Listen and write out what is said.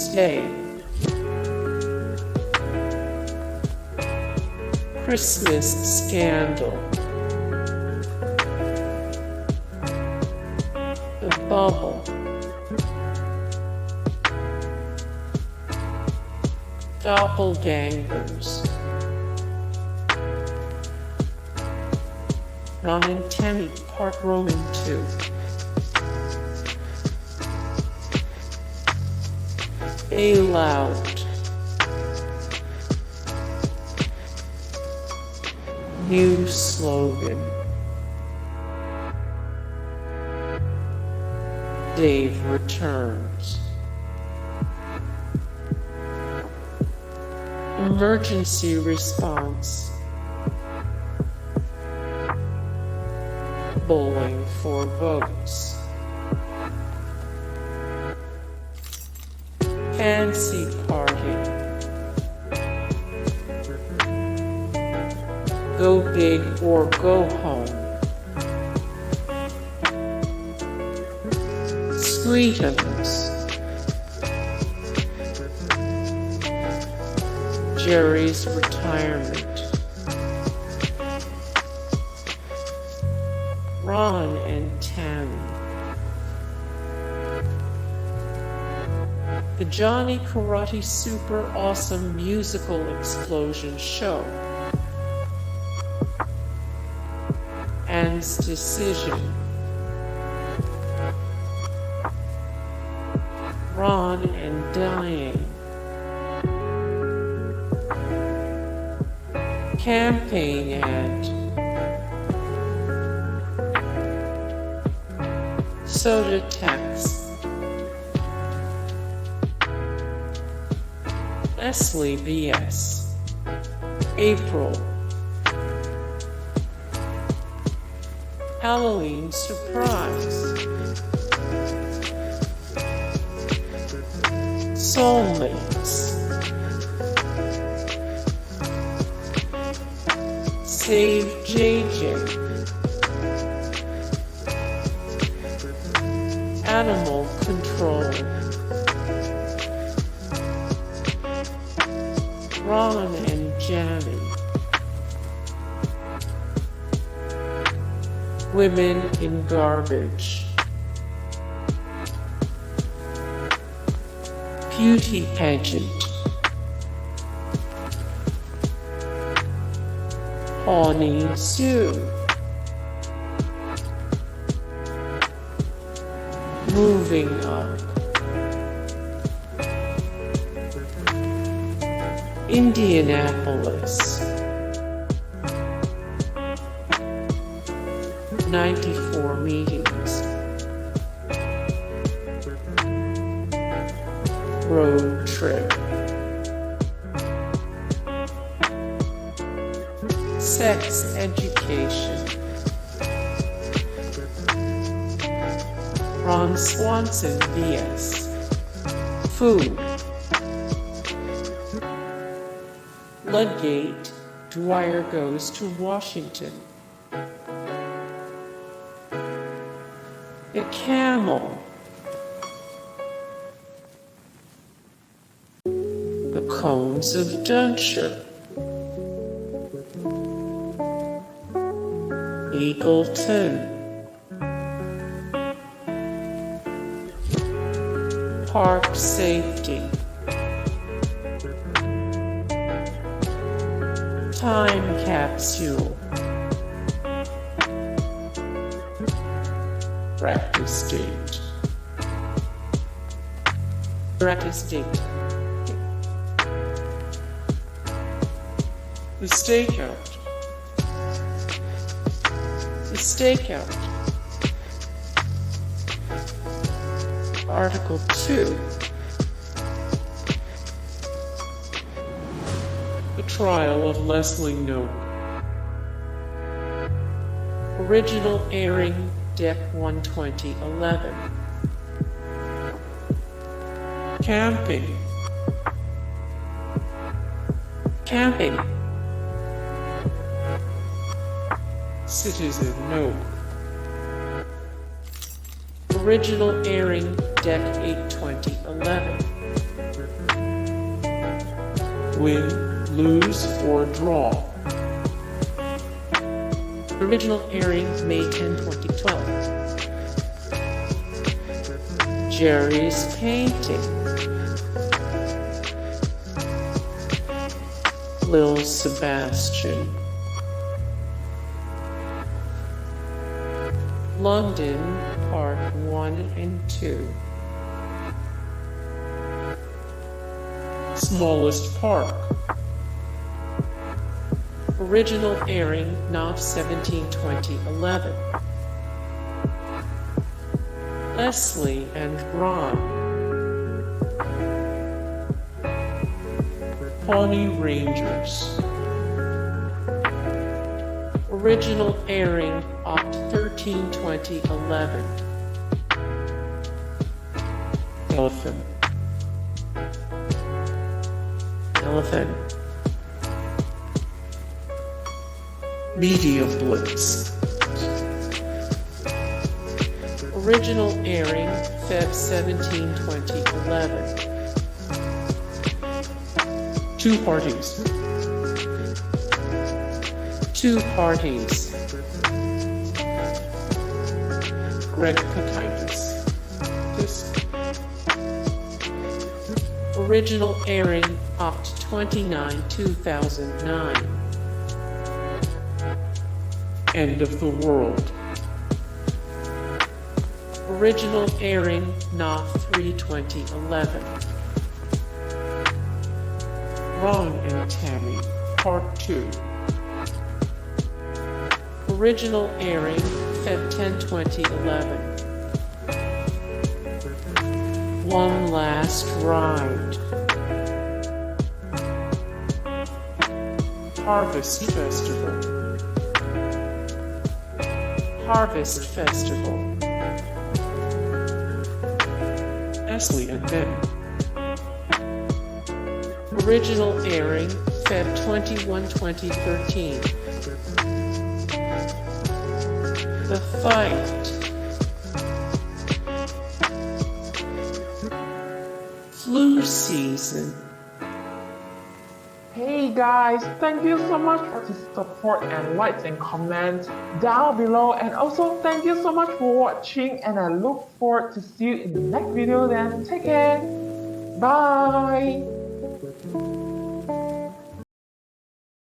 Day. Christmas Scandal. The Bubble. Doppelgngers. Ron and Tammy Park Roman 2. Bailout. New Slogan. Dave returns. Emergency response. Bowling for votes. Fancy party. Go big or go home. Sweetums. Jerry's retirement. Ron and Tammy. The Johnny Karate Super Awesome Musical Explosion Show. Anne's Decision. Ron and Diane. Campaign ad. Soda tax. Leslie BS. April. Halloween surprise. Soulmates. Save JJ. Animal control. Ron and Jammy. Women in garbage. Beauty pageant. Pawnee Zoo. Moving up. Indianapolis. 94 meetings. Road trip. Sex education. Ron Swanson BS. Food. Ludgate-Dwyer goes to Washington. The Camel. The Cones of Dunshire. Eagleton. Park safety. Time capsule. Practice date. Practice date. The Stakeout. The Stakeout. Article 2. The Trial of Leslie Knope. Original airing Deck 12011. Camping. Camping. Citizen Knope. Original airing Deck 82011. win, lose, or draw. Original airing May 10, 2012. Jerry's Painting. Lil Sebastian. London, Part 1 and 2. Smallest Park. Original airing Knope 17-2011. Leslie and Ron. Pawnee Rangers. Original airing Oct 13-2011. Telethon. Media Blitz. Original airing Feb 17, 2011. Two parties. Greg Pikitis. Original airing Oct 29, 2009. End of the World. Original airing Knope 3, 2011. Ron and Tammy, Part 2. Original airing Feb 10, 2011. One Last Ride. Harvest Festival. Leslie and Ben. Original airing Feb 21, 2013. The Fight. Flu Season. Hey guys, thank you so much for the support and likes and comments down below, and also thank you so much for watching, and I look forward to see you in the next video. Then take care, bye.